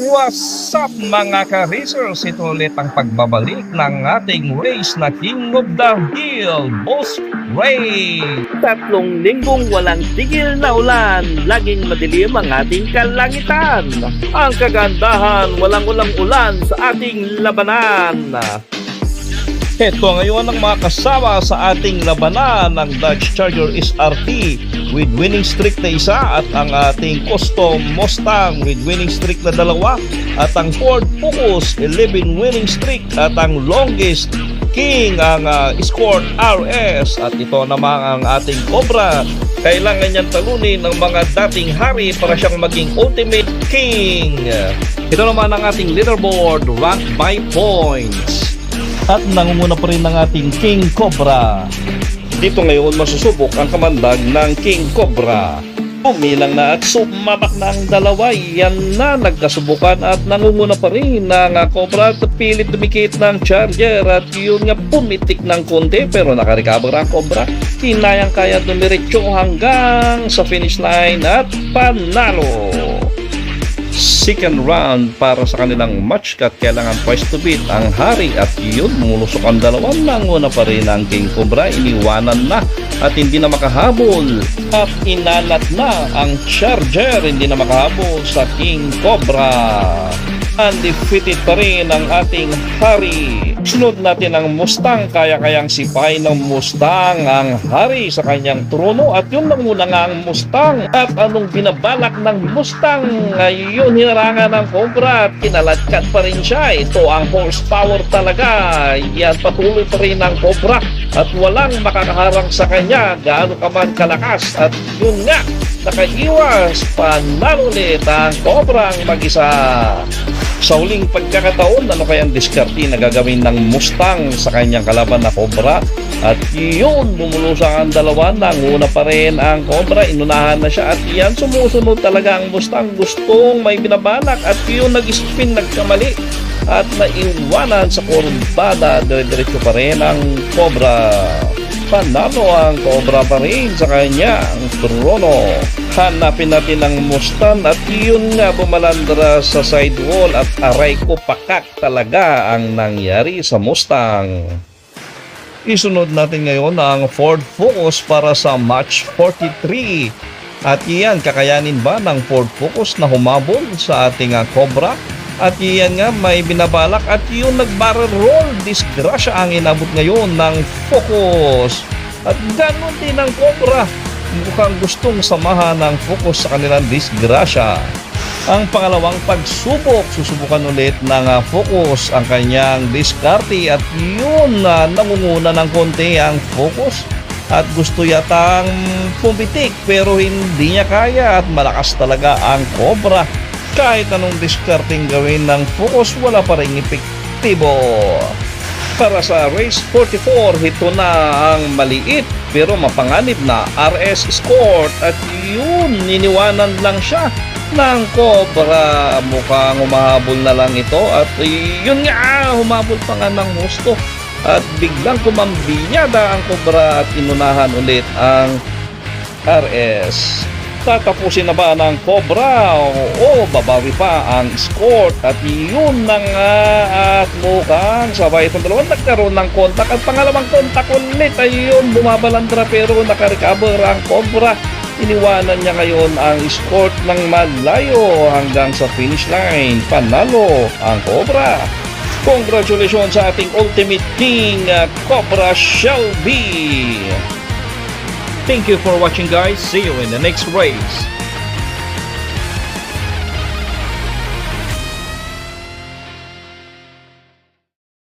What's up mga ka-racers? Ito ulit ang pagbabalik ng ating race na King of the Hill, Boss Ray. 3 linggong walang tigil na ulan, laging madilim ang ating kalangitan. Ang kagandahan, walang ulan sa ating labanan. Ito ngayon ang mga kasama sa ating labanan ng Dodge Charger SRT with winning streak na isa at ang ating custom Mustang with winning streak na 2 at ang Ford Focus 11 winning streak at ang longest King ang Escort RS at ito naman ang ating Cobra. Kailangan niyang talunin ng mga dating hari para siyang maging Ultimate King. Ito naman ang ating leaderboard ranked by points. At nangunguna pa rin ng ating King Cobra. Dito ngayon masusubok ang kamandag ng King Cobra. Umilang na at sumabak na ang 2. Yan na nagkasubukan at nangunguna pa rin ng Cobra at pilit dumikit ng Charger at yun nga pumitik ng konti pero nakarecover ang Cobra. Kinayang kaya dumiretso hanggang sa finish line at panalo. Second round para sa kanilang match cut, kailangan twice to beat ang hari at yun mulusok ang 2. Nanguna pa rin ang King Cobra, iniwanan na at hindi na makahabol at inalat na ang Charger, hindi na makahabol sa King Cobra. Undefeated pa rin ang ating hari. Sunod natin ang Mustang, kaya-kayang sipahin ng Mustang ang hari sa kanyang trono at yun lang muna nga ang Mustang. At anong binabalak ng Mustang? Ngayon hinarangan ng Cobra at kinaladkad pa rin siya. Ito ang horsepower talaga. Yan, patuloy pa rin ang Cobra at walang makakaharang sa kanya gaano ka man kalakas. At yun nga, nakaiwas, panalo ulit ang Cobra ang mag-isa. Sa huling pagkakataon, ano kayang diskarte na gagawin ng Mustang sa kanyang kalaban na Cobra? At yun, bumulusang ang 2, nanguna pa rin ang Cobra, inunahan na siya at yan, sumusunod talaga ang Mustang, gustong may binabalak at yun nag-spin, nagkamali at naiwanan sa kurbada, dire-diretso pa rin ang Cobra. Panalo ang Cobra pa rin sa kanyang trono. Hanapin natin ang Mustang at yun nga bumalandra sa sidewall at aray ko pakak talaga ang nangyari sa Mustang. Isunod natin ngayon ang Ford Focus para sa match 43. At iyan, kakayanin ba ng Ford Focus na humabol sa ating Cobra? At iyan nga, may binabalak at yung nag-barrel roll, disgrasya ang inabot ngayon ng Focus. At ganoon din ang Cobra, mukhang gustong samahan ng Focus sa kanilang disgrasya. Ang pangalawang pagsubok, susubukan ulit ng Focus ang kanyang diskarte at yun nangunguna ng konti ang Focus. At gusto yatang pumitik pero hindi niya kaya at malakas talaga ang Cobra. Kahit anong discarding gawin ng Focus, wala pa rin epektibo. Para sa race 44, ito na ang maliit pero mapanganib na RS Escort at yun, niniwanan lang siya ng Cobra. Mukhang humahabol na lang ito at yun nga, humabol pa nga ng husto at biglang kumambiyada ang Cobra at inunahan ulit ang RS. Tatapusin na ba ng Cobra o babawi pa ang Escort at yun na nga at mukhang sabay itong 2 nagkaroon ng kontak at pangalawang kontak ulit ayun bumabalandra pero nakarecover ang Cobra. Iniwanan niya ngayon ang Escort ng malayo hanggang sa finish line. Panalo ang Cobra. Congratulations sa ating Ultimate King, Cobra Shelby. Thank you for watching guys. See you in the next race.